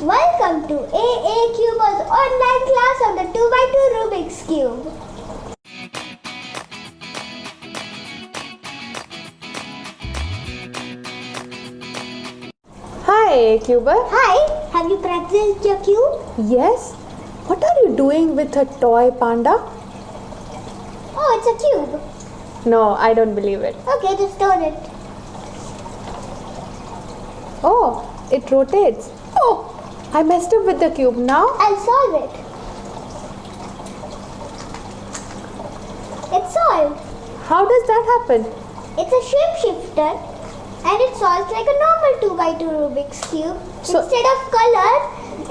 Welcome to AA Cube's online class on the 2x2 Rubik's Cube. Hi, Cuber. Hi, have you practiced your cube? Yes. What are you doing with a toy panda? Oh, it's a cube. No, I don't believe it. Okay, just turn it. Oh, it rotates. Oh, I messed up with the cube now. I'll solve it. It's solved. How does that happen? It's a shapeshifter and it solves like a normal 2x2 Rubik's Cube. So- Instead of color,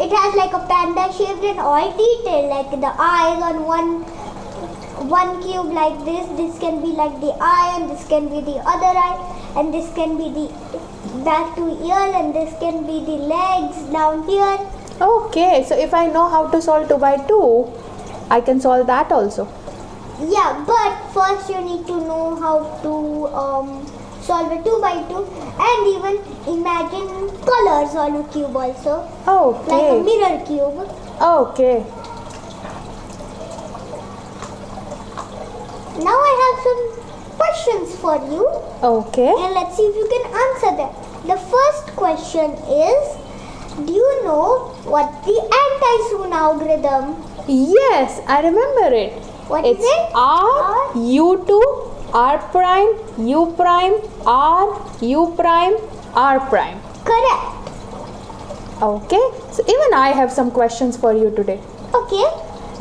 it has like a panda shaped and all detail, like the eyes on one cube like this. This can be like the eye and this can be the other eye and this can be the back to ear and this can be the legs down here. Okay, so if I know how to solve 2 by 2, I can solve that also. Yeah, but first you need to know how to solve a 2x2 and even imagine colors on a cube also, like a Okay. mirror cube. Okay. Now I have some questions for you Okay. and let's see if you can answer them. The first question is, do you know what the anti-Soon algorithm? Yes, I remember it. What is It's it? R, U2, R prime, U prime, R, U prime, R prime. Correct. Okay. So even I have some questions for you today. Okay.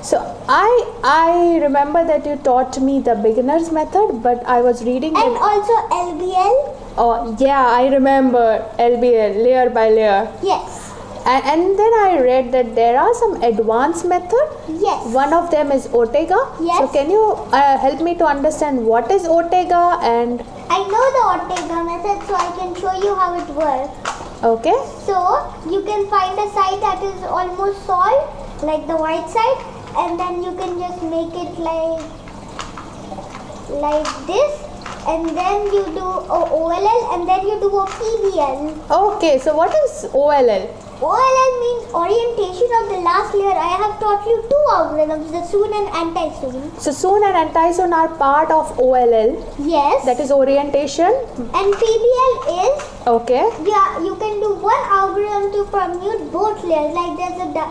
So I remember that you taught me the beginner's method, but I was reading And that. also LBL. Oh yeah, I remember LBL, layer by layer. Yes. And then I read that there are some advanced method. Yes. One of them is Ortega. Yes. So can you help me to understand what is Ortega and I know the Ortega method, so I can show you how it works. okay? So you can find a side that is almost solved, like the white side, and then you can just make it like this, and then you do a OLL, and then you do a PBL. Okay, so what is OLL? OLL means orientation of the last layer. I have taught you two algorithms, the Soon and anti-Soon. So Soon and anti-Soon are part of OLL. Yes. That is orientation. And PBL is, Okay. yeah, you can do one algorithm to permute both layers. Like there's a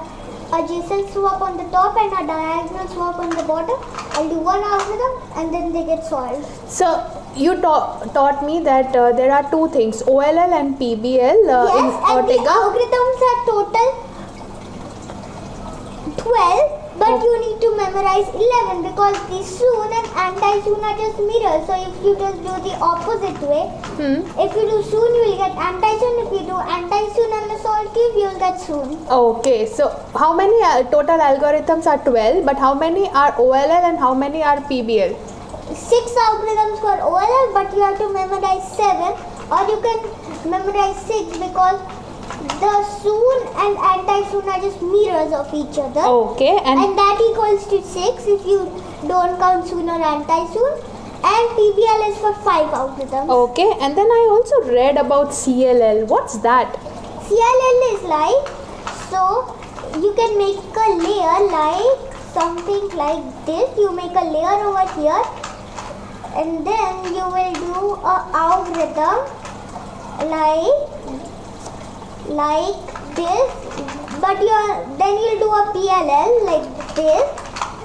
adjacent swap on the top and a diagonal swap on the bottom. I'll do one algorithm and then they get solved. So you taught me that there are two things, OLL and PBL Yes, in and the Ortega. algorithms are total 12, but you need to memorize 11 because the Soon and anti-Soon are just mirrors. So if you just do the opposite way, if you do Soon, you will get anti-Soon. If you do anti-Soon on the solved cube, you will get Soon. Okay, so how many total algorithms are 12, but how many are OLL and how many are PBL? 6 algorithms for OLL, but you have to memorize 7, or you can memorize 6 because the Soon and anti-Soon are just mirrors of each other. Okay, And that equals to 6 if you don't count Soon or anti-Soon. And PBL is for 5 algorithms. okay, and then I also read about CLL. What's that? CLL is like, so you can make a layer like something like this. You make a layer over here and then you will do a algorithm like this, but then you'll do a PLL like this.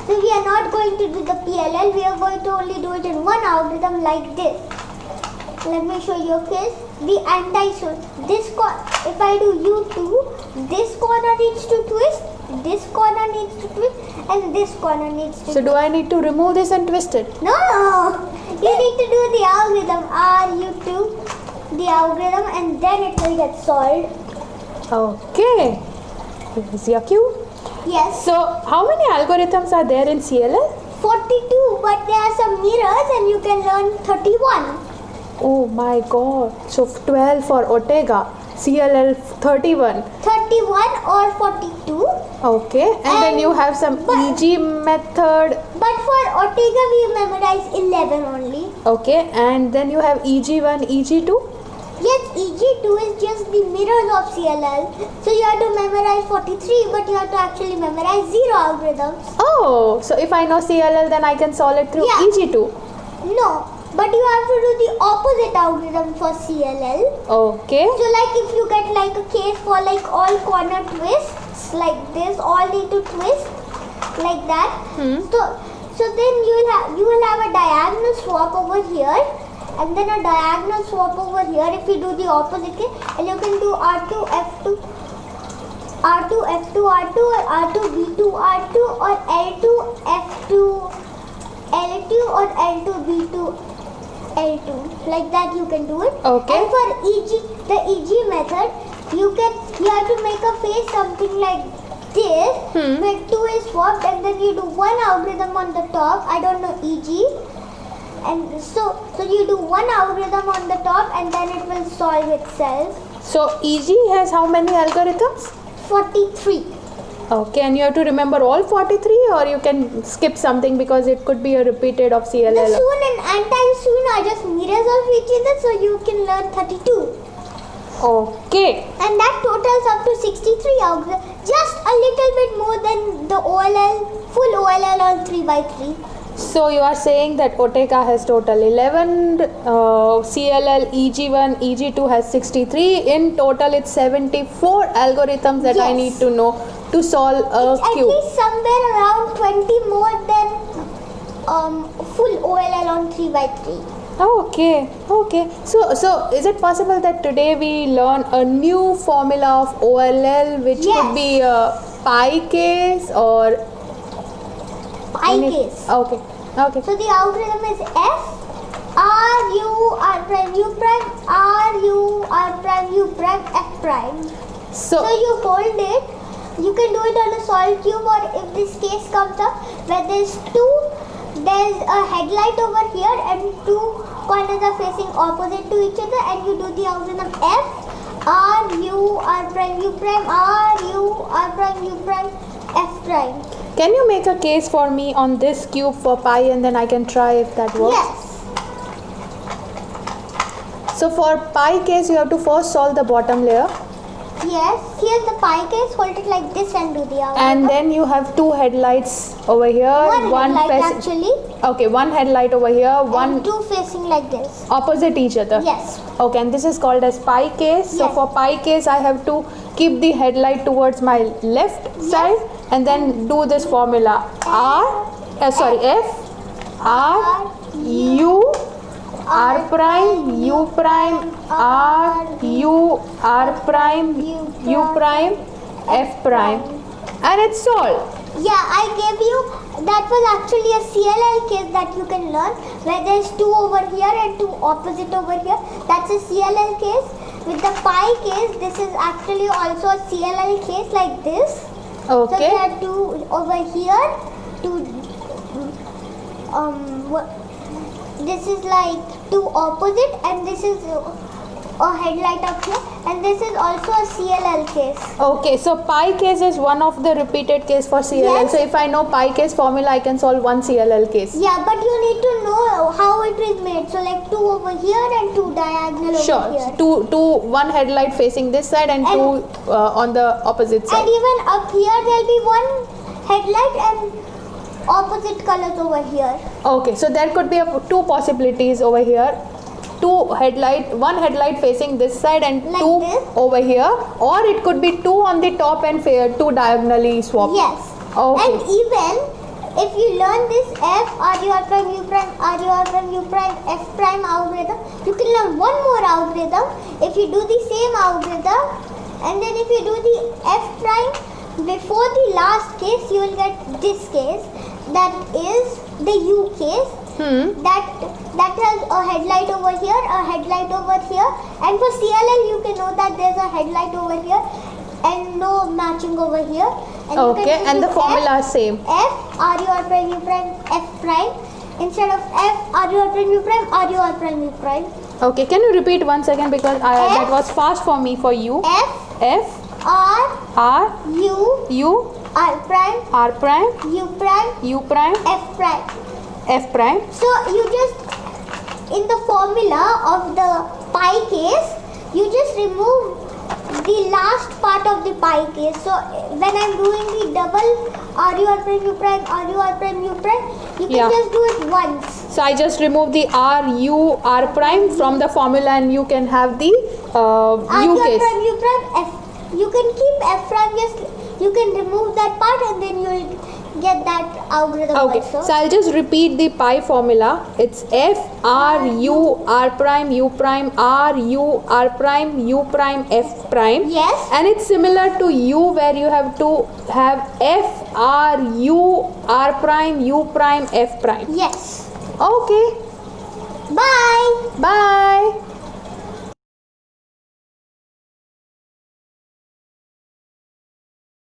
So we are not going to do the PLL, we are going to only do it in one algorithm like this. Let me show you a case. The anti-Soon. If I do U2, this corner needs to twist, this corner needs to twist, and this corner needs to twist. So do I need to remove this and twist it? No! You need to do the algorithm RU2, the algorithm, and then it will get solved. Okay. Here's your cube. Yes. So how many algorithms are there in CLL? 42, but there are some mirrors and you can learn 31. Oh my god. So 12 for Ortega, CLL 31. 31 or 42. Okay, and then you have some EG method. But for Ortega we memorize 11 only. Okay, and then you have EG1, EG2. Yes, EG2 is just the mirrors of CLL. So you have to memorize 43, but you have to actually memorize 0 algorithms. Oh, so if I know CLL, then I can solve it through Yeah. EG2. No, but you have to do the opposite algorithm for CLL. Okay. So like if you get like a case for like all corner twists like this, all need to twist like that. So then you will have a diagonal swap over here, and then a diagonal swap over here if you do the opposite case, and you can do R2 F2 R2 F2 R2 or R2 B2 R2 or L2 F2 L2 or L2 B2 L2, like that you can do it. Okay. And for the EG method, you have to make a face something like this, where 2 is swapped, and then you do one algorithm on the top. I don't know EG, and so you do one algorithm on the top, and then it will solve itself. So EG has how many algorithms? 43. Okay, and you have to remember all 43, or you can skip something because it could be a repeated of The CLL. soon and anti-soon are just mirrors of each other, so you can learn 32. Okay. And that totals up to 63 algorithms, just a little bit more than the full OLL on 3x3. So you are saying that Oteka has total 11, CLL, EG1, EG2 has 63. In total, it's 74 algorithms that I Yes. need to know to solve a It's at cube. least somewhere around 20 more than full OLL on 3x3. Okay. So is it possible that today we learn a new formula of OLL, which Yes. could be a pi case or Pi case. Okay. So the algorithm is F R U R prime U prime R U R prime U prime F prime. So So you hold it. You can do it on a solid cube, or if this case comes up where there's a headlight over here and two corners are facing opposite to each other, and you do the algorithm F R U R prime U prime R U R prime U prime F prime. can you make a case for me on this cube for pi, and then I can try if that works? Yes. So for pi case, you have to first solve the bottom layer, Yes. Here's the pi case. Hold it like this and do the algorithm. and then you have two headlights over here. one headlight facing- actually, Okay, one headlight over here, one and two facing like this. opposite each other. Yes. Okay, and this is called as pi case. So Yes. for pi case, I have to keep the headlight towards my left side, and then do this formula F R U R prime U prime R U R prime U prime F prime, and it's solved. Yeah, I gave you, that was actually a CLL case that you can learn, where there's two over here and two opposite over here. That's a CLL case. With the pi case, this is actually also a CLL case like this. So Okay. there are two over here, this is like two opposite, and this is a headlight up here, and this is also a CLL case. Okay, so pi case is one of the repeated case for CLL. Yes. So if I know pi case formula, I can solve one CLL case. Yeah, but you need to know how it is made. So like two over here and two diagonal over Sure. here. One headlight facing this side, and And- two on the opposite side. And even up here there'll be one headlight and opposite colors over here. Okay, so there could be two possibilities over here. One headlight facing this side and Like two this? over here, or it could be two on the top and two diagonally swapped. Yes. Okay. And even if you learn this F R U R prime U prime R U R prime U prime F prime algorithm, you can learn one more algorithm if you do the same algorithm, and then if you do the F prime before the last case, you will get this case, that is the U case. That has a headlight over here, a headlight over here, and for CLL you can know that there's a headlight over here and no matching over here. And you Okay, can and do the formula is same. F R U R prime U prime F prime instead of F R U R prime U prime R U R prime U prime. Okay, can you repeat once again, because F. that was fast for me for you. F R R U U R prime R prime U prime U prime F prime. F prime. So you just, in the formula of the pi case, you just remove the last part of the pi case. So when I'm doing the double ru r prime u prime ru r prime u prime, you can Yeah. just do it once. So I just remove the r u r prime from the formula, and you can have the R u u r case. prime u prime f. You can keep f prime, just you can remove that part and then you'll get that algorithm Okay, also. so I'll just repeat the pi formula. It's f r u r prime u prime r u r prime u prime f prime. Yes. And it's similar to u, where you have to have f r u r prime u prime f prime. Yes. Okay, Bye. bye.